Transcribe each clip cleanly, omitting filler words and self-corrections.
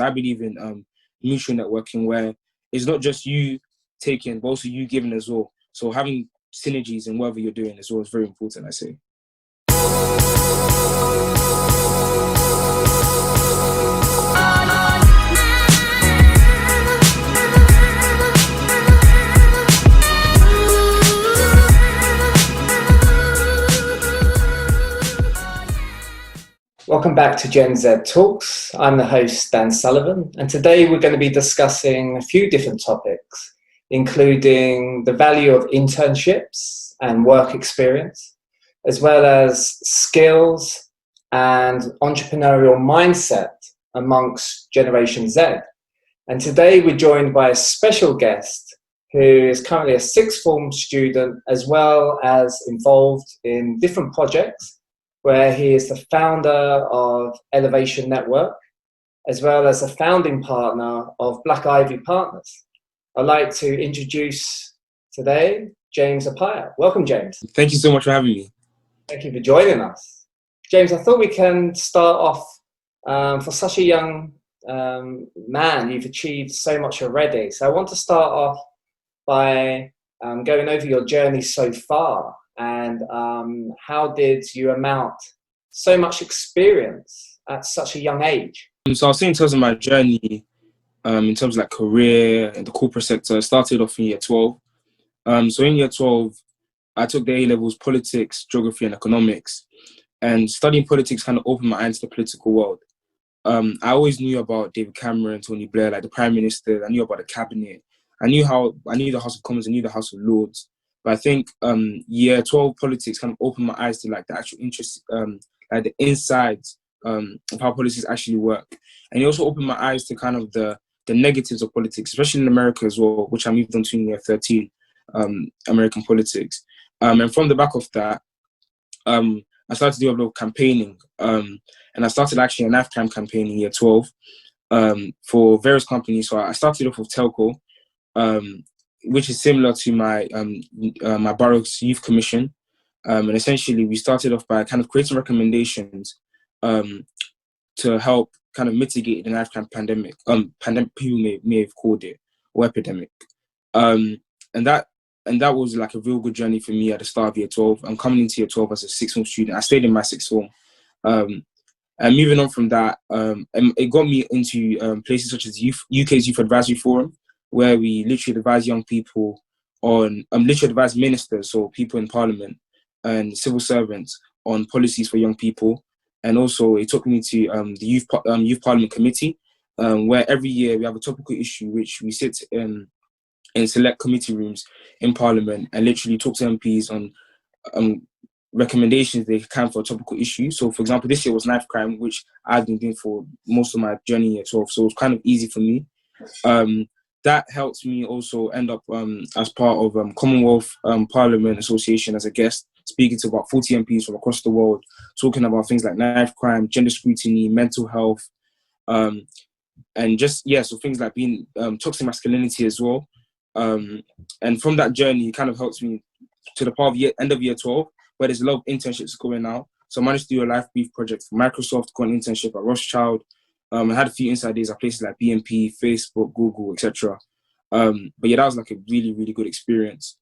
I believe in mutual networking, where it's not just you taking, but also you giving as well. So having synergies in whatever you're doing as well is very important, I say. Welcome back to Gen Z Talks. I'm the host, Dan Sullivan, and today we're going to be discussing a few different topics, including the value of internships and work experience, as well as skills and entrepreneurial mindset amongst Generation Z. And today we're joined by a special guest who is currently a sixth form student, as well as involved in different projects, where he is the founder of Elevation Network, as well as a founding partner of Black Ivy Partners. I'd like to introduce today James Appiah. Welcome, James. Thank you so much for having me. Thank you for joining us. James, I thought we can start off, for such a young man, you've achieved so much already. So I want to start off by going over your journey so far. And how did you amount so much experience at such a young age? So I'll say in terms of my journey, in terms of like career and the corporate sector, I started off in year 12. So in year 12, I took the A-levels, politics, geography and economics. And studying politics kind of opened my eyes to the political world. I always knew about David Cameron, Tony Blair, like the Prime Minister. I knew about the cabinet. I knew the House of Commons, I knew the House of Lords. But I think year 12 politics kind of opened my eyes to like the actual interest, like the insides of how politics actually work. And it also opened my eyes to kind of the negatives of politics, especially in America as well, which I moved on to in year 13, American politics. And from the back of that, I started to do a lot of campaigning. And I started actually a knife crime campaign in year 12 for various companies. So I started off with Telco, which is similar to my my borough's youth commission, and essentially we started off by kind of creating recommendations to help kind of mitigate the knife crime pandemic. People may have called it, or epidemic, and that was like a real good journey for me at the start of year 12. I'm coming into year 12 as a sixth form student. I stayed in my sixth form, and moving on from that, it got me into places such as UK's Youth Advisory Forum, where we literally advise young people on, literally advise ministers, so people in parliament and civil servants, on policies for young people. And also it took me to the Youth Parliament Committee, where every year we have a topical issue which we sit in select committee rooms in parliament and literally talk to MPs on recommendations they can for a topical issue. So for example, this year was knife crime, which I've been doing for most of my journey in year 12. So it was kind of easy for me. That helped me also end up as part of Commonwealth Parliament Association as a guest, speaking to about 40 MPs from across the world, talking about things like knife crime, gender scrutiny, mental health, and just, so things like being toxic masculinity as well. And from that journey, it kind of helps me to the part of end of year 12, where there's a lot of internships going now. So I managed to do a live brief project for Microsoft, got an internship at Rothschild. I had a few inside days at places like BNP, Facebook, Google, etc. But yeah, that was like a really, really good experience.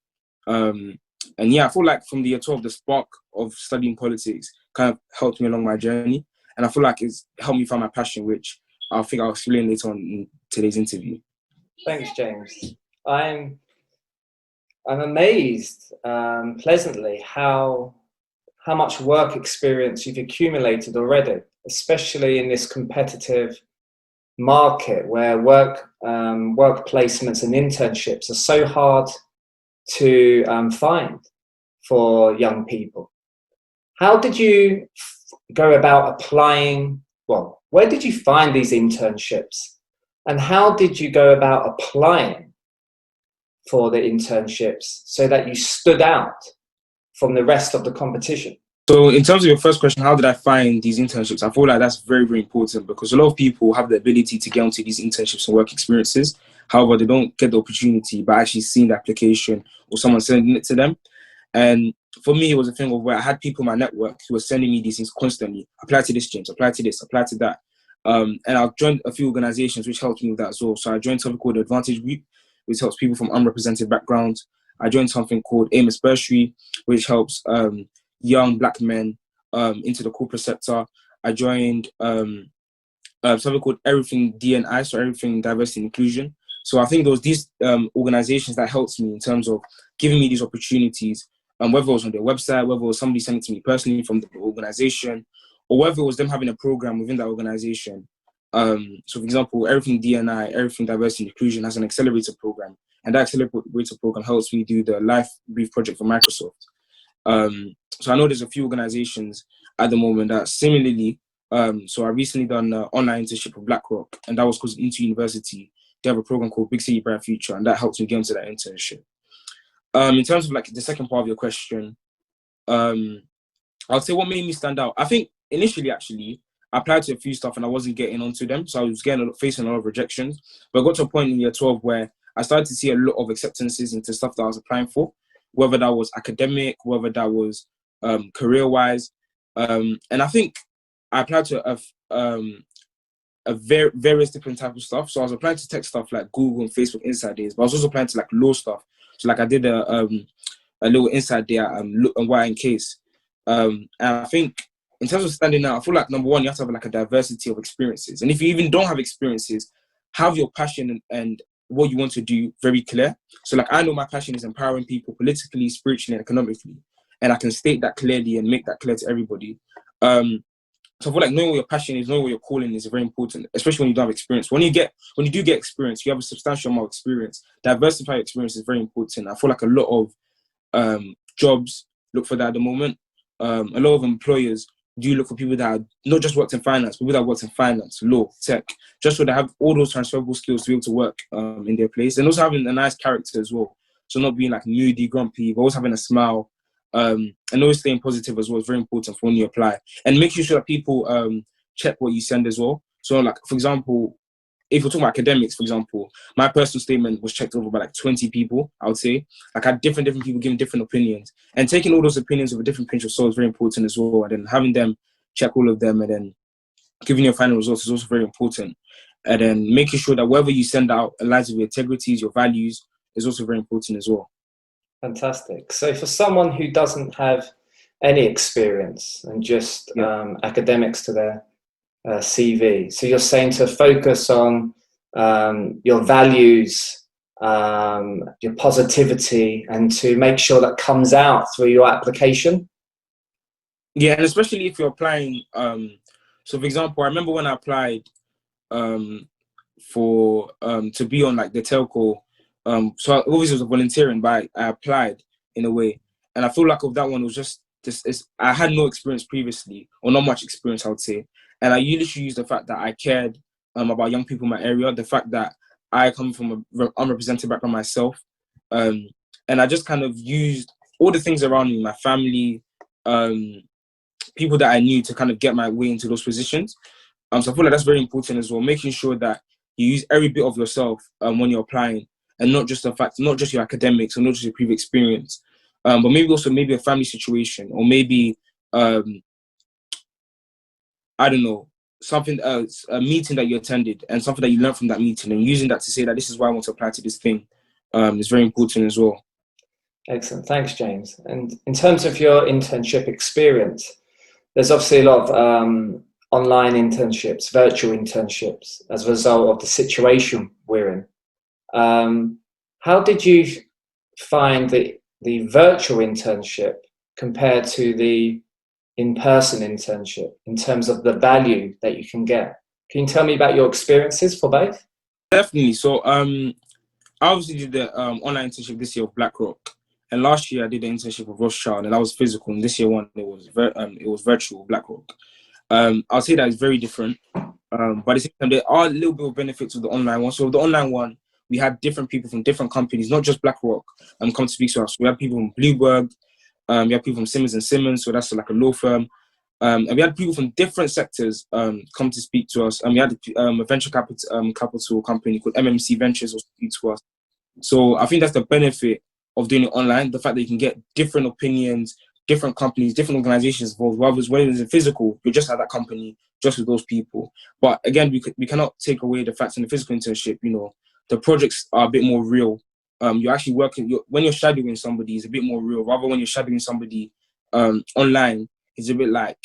And yeah, I feel like from the year 12, the spark of studying politics kind of helped me along my journey. And I feel like it's helped me find my passion, which I think I'll explain later on in today's interview. Thanks, James. I'm amazed, pleasantly, how much work experience you've accumulated already, especially in this competitive market where work placements and internships are so hard to find for young people. How did you go about applying? Well, where did you find these internships, and how did you go about applying for the internships so that you stood out from the rest of the competition? So in terms of your first question, how did I find these internships? I feel like that's very, very important, because a lot of people have the ability to get onto these internships and work experiences. However, they don't get the opportunity by actually seeing the application or someone sending it to them. And for me, it was a thing of where I had people in my network who were sending me these things constantly. Apply to this, James, apply to this, apply to that. And I've joined a few organizations which helped me with that as well. So I joined something called the Advantage Group, which helps people from unrepresented backgrounds. I joined something called Amos Bursary, which helps young Black men into the corporate sector. I joined something called Everything D&I, so Everything Diversity and Inclusion. So I think there was these organizations that helped me in terms of giving me these opportunities, whether it was on their website, whether it was somebody sending it to me personally from the organization, or whether it was them having a program within that organization. So for example, Everything D&I, Everything Diversity and Inclusion has an accelerator program, and that accelerator program helps me do the Life Brief project for Microsoft. So I know there's a few organizations at the moment that similarly, so I recently done an online internship with BlackRock, and that was because into university, they have a program called Big City Bright Future, and that helped me get into that internship. In terms of like the second part of your question, I'll say what made me stand out. I think initially, actually, I applied to a few stuff and I wasn't getting onto them, so I was facing a lot of rejections. But I got to a point in year 12 where I started to see a lot of acceptances into stuff that I was applying for, whether that was academic, whether that was career-wise. And I think I applied to various different types of stuff. So I was applying to tech stuff like Google and Facebook Inside Days, but I was also applying to like law stuff. So like I did a little Inside Day at White and Case. And I think in terms of standing out, I feel like number one, you have to have like a diversity of experiences. And if you even don't have experiences, have your passion and what you want to do very clear. So like I know my passion is empowering people politically, spiritually, and economically. And I can state that clearly and make that clear to everybody. So I feel like knowing what your passion is, knowing what your calling is very important, especially when you don't have experience. When you do get experience, you have a substantial amount of experience. Diversify your experience is very important. I feel like a lot of jobs look for that at the moment. A lot of employers do look for people that are not just worked in finance, people that worked in finance, law, tech, just so they have all those transferable skills to be able to work in their place. And also having a nice character as well. So not being like moody, grumpy, but always having a smile. And always staying positive as well is very important for when you apply. And making sure that people check what you send as well. So like, for example, if we're talking about academics, for example, my personal statement was checked over by like 20 people, I would say. Like I had different people giving different opinions. And taking all those opinions with a different pinch of salt is very important as well. And then having them check all of them and then giving your final results is also very important. And then making sure that whatever you send out aligns with your integrities, your values is also very important as well. Fantastic. So for someone who doesn't have any experience and just academics to their CV, so you're saying to focus on your values, your positivity, and to make sure that comes out through your application? Yeah, and especially if you're applying. So for example, I remember when I applied for to be on like the telco. So obviously it was volunteering, but I applied in a way. And I feel like of that one, it was just I had no experience previously, or not much experience, I would say. And I usually used the fact that I cared about young people in my area, the fact that I come from an unrepresented background myself. And I just kind of used all the things around me, my family, people that I knew to kind of get my way into those positions. So I feel like that's very important as well, making sure that you use every bit of yourself when you're applying. And not just not just your academics or not just your previous experience, but maybe also maybe a family situation or maybe, I don't know, something else, a meeting that you attended and something that you learned from that meeting and using that to say that this is why I want to apply to this thing is very important as well. Excellent. Thanks, James. And in terms of your internship experience, there's obviously a lot of online internships, virtual internships as a result of the situation we're in. How did you find the virtual internship compared to the in-person internship in terms of the value that you can get? Can you tell me about your experiences for both? Definitely. So I obviously did the online internship this year with BlackRock, and last year I did the internship with Rothschild, and that was physical. And this year one it was virtual BlackRock. I'll say that it's very different. But at the same time, there are a little bit of benefits of the online one. So the online one, we had different people from different companies, not just BlackRock, come to speak to us. We had people from Bloomberg, we had people from Simmons & Simmons, so that's like a law firm. And we had people from different sectors come to speak to us. And we had a venture capital company called MMC Ventures also speak to us. So I think that's the benefit of doing it online, the fact that you can get different opinions, different companies, different organizations involved. Whether it's in physical, you're just at that company, just with those people. But again, we cannot take away the fact in the physical internship, the projects are a bit more real. You're actually working, when you're shadowing somebody, it's a bit more real. Rather, when you're shadowing somebody online, it's a bit like,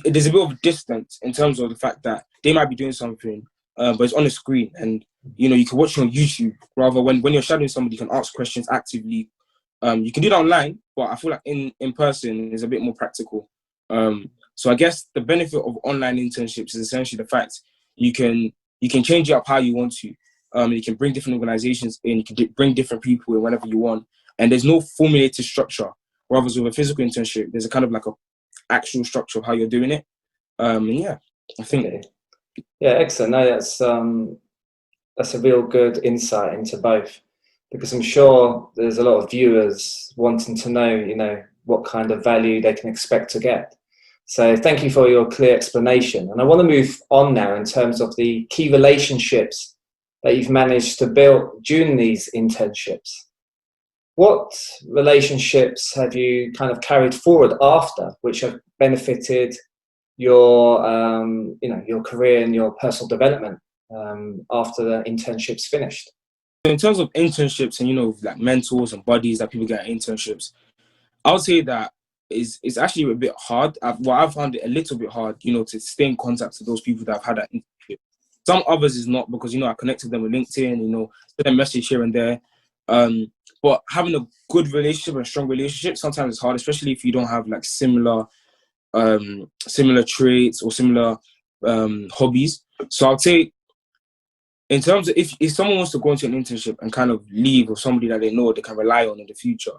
there's a bit of a distance in terms of the fact that they might be doing something, but it's on the screen, and you can watch it on YouTube. Rather, when you're shadowing somebody, you can ask questions actively. You can do that online, but I feel like in person is a bit more practical. So I guess the benefit of online internships is essentially the fact you can change it up how you want to. You can bring different organizations in, you can bring different people in whenever you want, and there's no formulated structure. Whereas with a physical internship, there's a kind of like a actual structure of how you're doing it. And yeah, I think. Okay. Yeah, excellent. No, that's a real good insight into both, because I'm sure there's a lot of viewers wanting to know, what kind of value they can expect to get. So thank you for your clear explanation. And I want to move on now in terms of the key relationships that you've managed to build during these internships. What relationships have you kind of carried forward after, which have benefited your, your career and your personal development after the internship's finished? In terms of internships and, like mentors and buddies that people get at internships, I would say that it's actually a bit hard. I've found it a little bit hard, to stay in contact with those people that I've had at internship. Some others is not, because, I connected them with LinkedIn, send a message here and there. But having a good relationship and a strong relationship, sometimes it's hard, especially if you don't have like similar traits or similar hobbies. So I'd say, in terms of if someone wants to go into an internship and kind of leave with somebody that they know they can rely on in the future,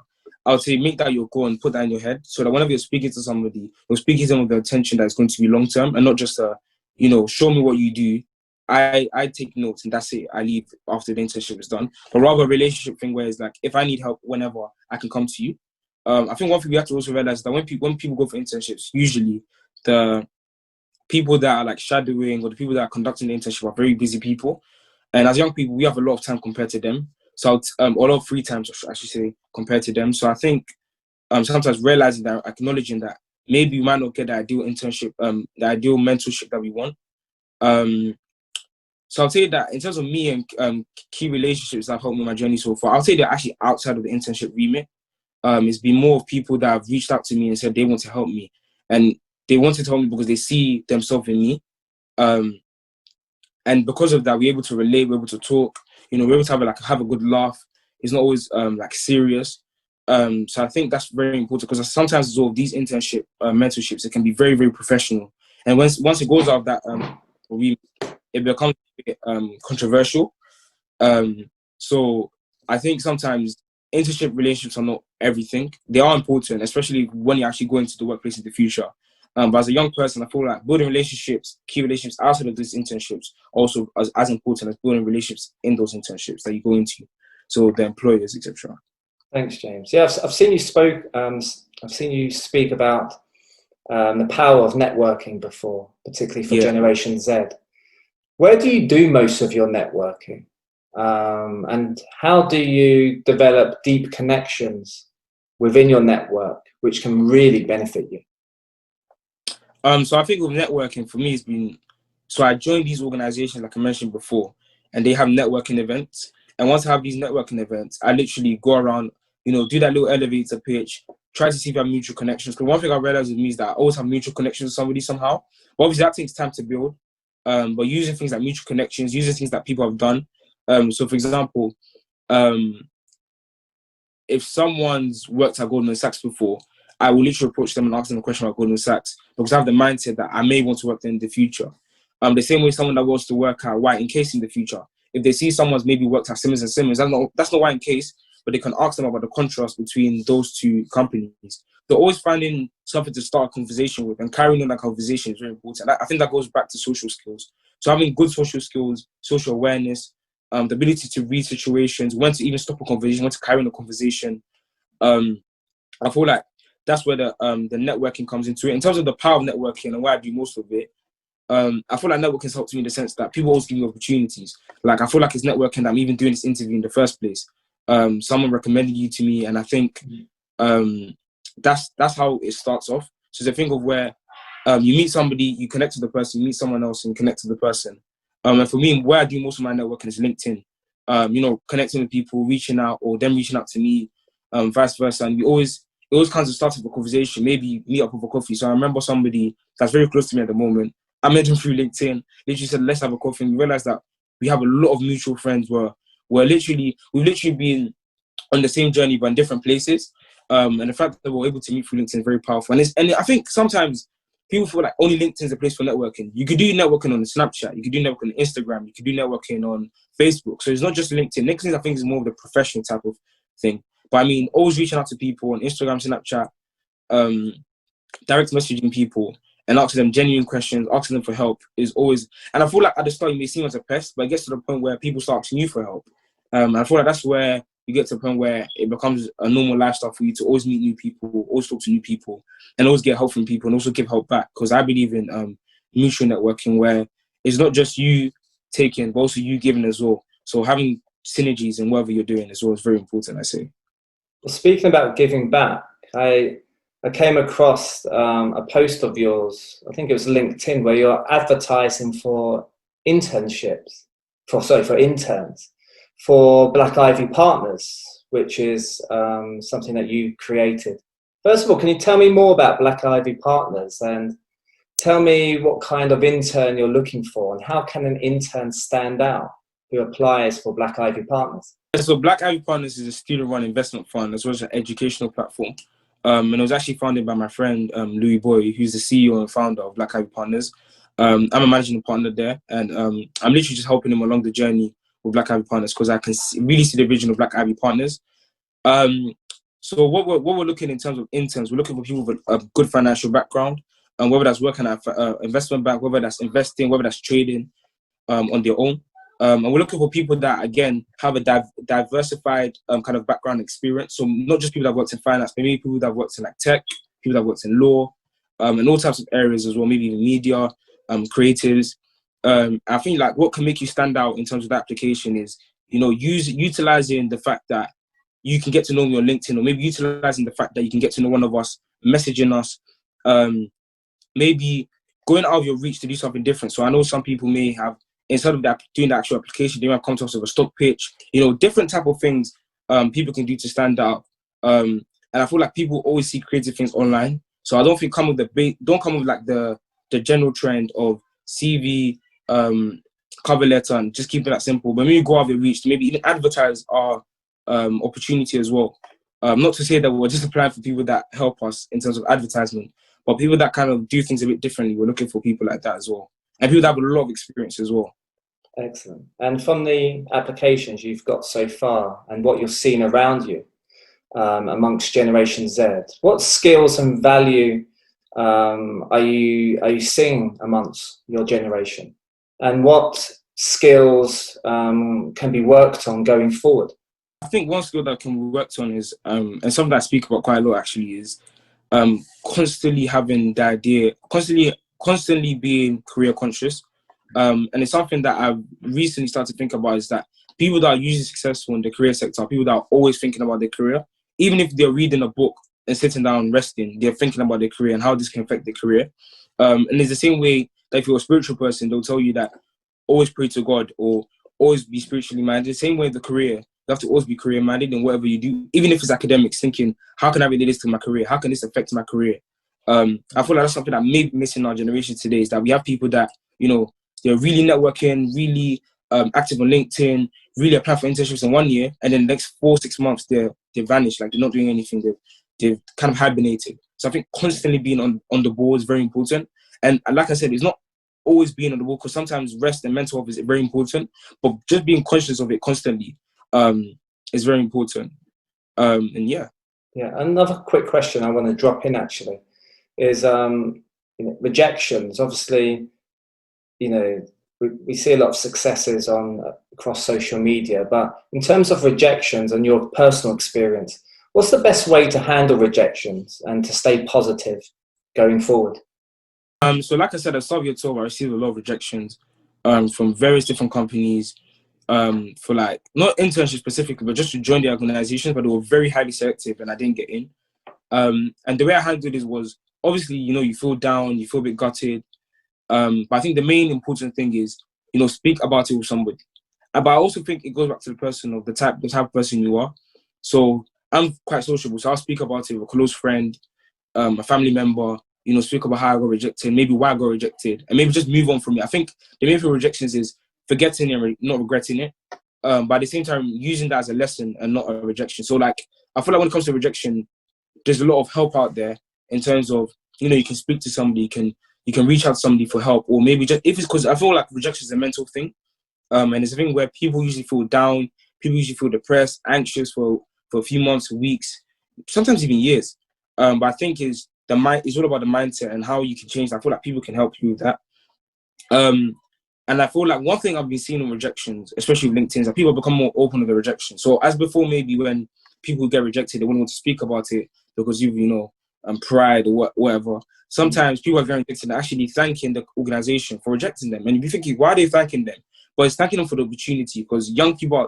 I would say make that your goal and put that in your head, so that whenever you're speaking to somebody, you're speaking to them with the intention that it's going to be long term and not just show me what you do. I take notes and that's it. I leave after the internship is done. But rather a relationship thing where it's like, if I need help whenever, I can come to you. I think one thing we have to also realize is that when people go for internships, usually the people that are like shadowing or the people that are conducting the internship are very busy people. And as young people, we have a lot of time compared to them. So a lot of free time, I should say, compared to them. So I think sometimes realizing that, acknowledging that maybe we might not get the ideal internship, the ideal mentorship that we want. So I'll say that in terms of me and key relationships that have helped me in my journey so far, I'll say they're actually outside of the internship remit. It's been more of people that have reached out to me and said they want to help me. And they want to help me because they see themselves in me. And because of that, we're able to relate, we're able to talk, we're able to have a good laugh. It's not always serious. So I think that's very important, because sometimes as well, these internship mentorships, it can be very, very professional. And once it goes out of that it becomes a bit controversial. So I think sometimes internship relationships are not everything. They are important, especially when you actually go into the workplace in the future. But as a young person, I feel like building relationships, key relationships outside of these internships, also as important as building relationships in those internships that you go into. So the employers, etc. Thanks, James. Yeah, I've seen you spoke. I've seen you speak about the power of networking before, particularly for Generation Z. Where do you do most of your networking? And how do you develop deep connections within your network, which can really benefit you? So I think with networking, for me, it's been, so I joined these organizations, like I mentioned before, and they have networking events. And once I have these networking events, I literally go around, do that little elevator pitch, try to see if I have mutual connections. Because one thing I realized with me is that I always have mutual connections with somebody somehow. But obviously that takes time to build. But using things like mutual connections, using things that people have done. So for example, if someone's worked at Goldman Sachs before, I will literally approach them and ask them a question about Goldman Sachs, because I have the mindset that I may want to work there in the future. The same way someone that wants to work at White and Case in the future, if they see someone's maybe worked at Simmons and Simmons, that's not White and Case, but they can ask them about the contrast between those two companies. So always finding something to start a conversation with and carrying on that conversation is very important. I think that goes back to social skills. So having good social skills, social awareness, the ability to read situations, when to even stop a conversation, when to carry on a conversation. I feel like that's where the networking comes into it. In terms of the power of networking and why I do most of it, I feel like networking has helped me in the sense that people always give me opportunities. Like, I feel like it's networking that I'm even doing this interview in the first place. Someone recommended you to me, and I think that's how it starts off. So it's a thing of where you meet somebody, you connect to the person, you meet someone else and connect to the person. And for me, where I do most of my networking is LinkedIn. Connecting with people, reaching out, or them reaching out to me, vice versa. And it always kind of starts with a conversation, maybe meet up with a coffee. So I remember somebody that's very close to me at the moment. I met him through LinkedIn, literally said, let's have a coffee. And we realized that we have a lot of mutual friends where we've literally been on the same journey but in different places. And the fact that we're able to meet through LinkedIn is very powerful. And I think sometimes people feel like only LinkedIn is a place for networking. You could do networking on Snapchat, you could do networking on Instagram, you could do networking on Facebook. So it's not just LinkedIn. LinkedIn, I think, is more of the professional type of thing. But I mean, always reaching out to people on Instagram, Snapchat, direct messaging people and asking them genuine questions, asking them for help is always, and I feel like at the start you may seem as a pest, but it gets to the point where people start asking you for help. I feel like that's where you get to the point where it becomes a normal lifestyle for you to always meet new people, always talk to new people, and always get help from people and also give help back. Because I believe in mutual networking where it's not just you taking, but also you giving as well. So having synergies in whatever you're doing as well is very important, I say. Well, speaking about giving back, I came across a post of yours, I think it was LinkedIn, where you're advertising for internships, for interns, for Black Ivy Partners, which is something that you created. First of all, can you tell me more about Black Ivy Partners and tell me what kind of intern you're looking for and how can an intern stand out who applies for Black Ivy Partners? So Black Ivy Partners is a student-run investment fund as well as an educational platform. And it was actually founded by my friend, Louis Boy, who's the CEO and founder of Black Ivy Partners. I'm a managing partner there, and I'm literally just helping him along the journey with Black Ivy Partners because I can really see the vision of Black Ivy Partners. So what we're looking in terms of interns, we're looking for people with a good financial background, and whether that's working at investment bank, whether that's investing, whether that's trading on their own. And we're looking for people that, again, have a diversified kind of background experience. So not just people that worked in finance, but maybe people that worked in like tech, people that worked in law, and all types of areas as well, maybe even media, creatives. I think like what can make you stand out in terms of the application is, utilizing the fact that you can get to know me on LinkedIn, or maybe utilizing the fact that you can get to know one of us, messaging us, maybe going out of your reach to do something different. So I know some people may have, instead of doing the actual application, they might come to us with a stock pitch, different type of things people can do to stand out. And I feel like people always see creative things online. So I don't think don't come with like the general trend of CV, cover letter, and just keep it that simple. But maybe go out of your reach to maybe even advertise our opportunity as well. Not to say that we're just applying for people that help us in terms of advertisement, but people that kind of do things a bit differently. We're looking for people like that as well. And people that have a lot of experience as well. Excellent. And from the applications you've got so far and what you're seeing around you amongst Generation Z, what skills and value are you seeing amongst your generation? And what skills can be worked on going forward? I think one skill that can be worked on is, and something that I speak about quite a lot actually, is constantly having the idea, constantly being career conscious. And it's something that I've recently started to think about, is that people that are usually successful in the career sector are people that are always thinking about their career. Even if they're reading a book and sitting down resting, they're thinking about their career and how this can affect their career. And it's the same way that if you're a spiritual person, they'll tell you that always pray to God or always be spiritually minded. The same way the career, you have to always be career minded in whatever you do, even if it's academics, thinking, how can I relate this to my career? How can this affect my career? I feel like that's something that may be missing in our generation today, is that we have people that, they're really networking, really active on LinkedIn, really apply for internships in 1 year, and then the next 4-6 months they vanish, like they're not doing anything. They've kind of hibernated. So I think constantly being on the ball is very important. And like I said, it's not always being on the ball, because sometimes rest and mental health is very important, but just being conscious of it constantly is very important. And yeah. Yeah, another quick question I want to drop in actually is rejections. Obviously, we see a lot of successes across social media, but in terms of rejections and your personal experience, what's the best way to handle rejections and to stay positive going forward? So like I said, at the start of your tour, I received a lot of rejections from various different companies for like, not internships specifically, but just to join the organizations, but they were very highly selective and I didn't get in. And the way I handled it was, obviously, you feel down, you feel a bit gutted. But I think the main important thing is, speak about it with somebody. But I also think it goes back to the person of the type of person you are. So I'm quite sociable, so I'll speak about it with a close friend, a family member, speak about how I got rejected, maybe why I got rejected, and maybe just move on from it. I think the main thing with rejections is forgetting and not regretting it. But at the same time, using that as a lesson and not a rejection. So like, I feel like when it comes to rejection, there's a lot of help out there in terms of, you can speak to somebody, you can reach out to somebody for help, or maybe just, if it's because I feel like rejection is a mental thing. And it's a thing where people usually feel down, people usually feel depressed, anxious for a few months, weeks, sometimes even years. But I think it's all about the mindset and how you can change that. I feel like people can help you with that. And I feel like one thing I've been seeing in rejections, especially with LinkedIn, is that people become more open to the rejection. So as before, maybe when people get rejected, they wouldn't want to speak about it because pride or whatever. Sometimes people are getting rejected and actually thanking the organization for rejecting them. And you'd be thinking, why are they thanking them? But it's thanking them for the opportunity, because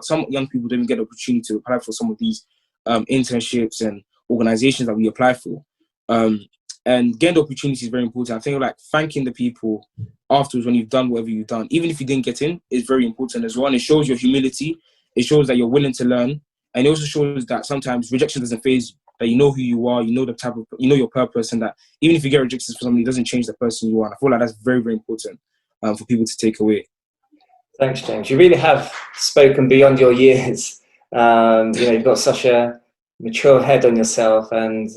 some young people don't even get the opportunity to apply for some of these internships and organizations that we apply for. And getting the opportunity is very important. I think like thanking the people afterwards when you've done whatever you've done, even if you didn't get in, is very important as well. And it shows your humility. It shows that you're willing to learn. And it also shows that sometimes rejection doesn't faze you, that you know who you are, you know your purpose, and that even if you get rejected for something, it doesn't change the person you are. And I feel like that's very, very important for people to take away. Thanks, James. You really have spoken beyond your years. You've got such a mature head on yourself, and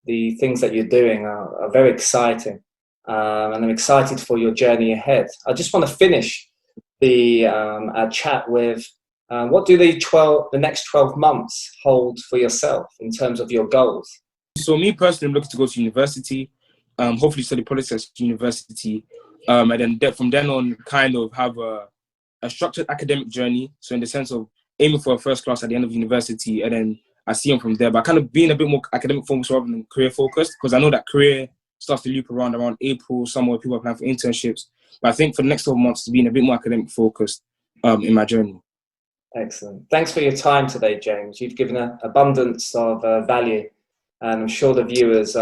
the things that you're doing are very exciting. And I'm excited for your journey ahead. I just want to finish our chat with what do the next 12 months hold for yourself in terms of your goals? So me personally, I'm looking to go to university, hopefully study politics at university, and then from then on kind of have a structured academic journey. So in the sense of aiming for a first class at the end of university, and then I see them from there, but kind of being a bit more academic focused rather than career focused, because I know that career starts to loop around April, somewhere people are applying for internships. But I think for the next 12 months, it's being a bit more academic focused in my journey. Excellent. Thanks for your time today, James. You've given an abundance of value, and I'm sure the viewers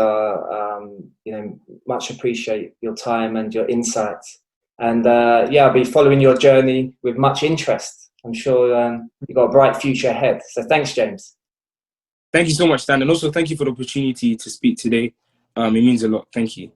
much appreciate your time and your insights. And I'll be following your journey with much interest. I'm sure you've got a bright future ahead. So thanks, James. Thank you so much, Stan. And also thank you for the opportunity to speak today. It means a lot. Thank you.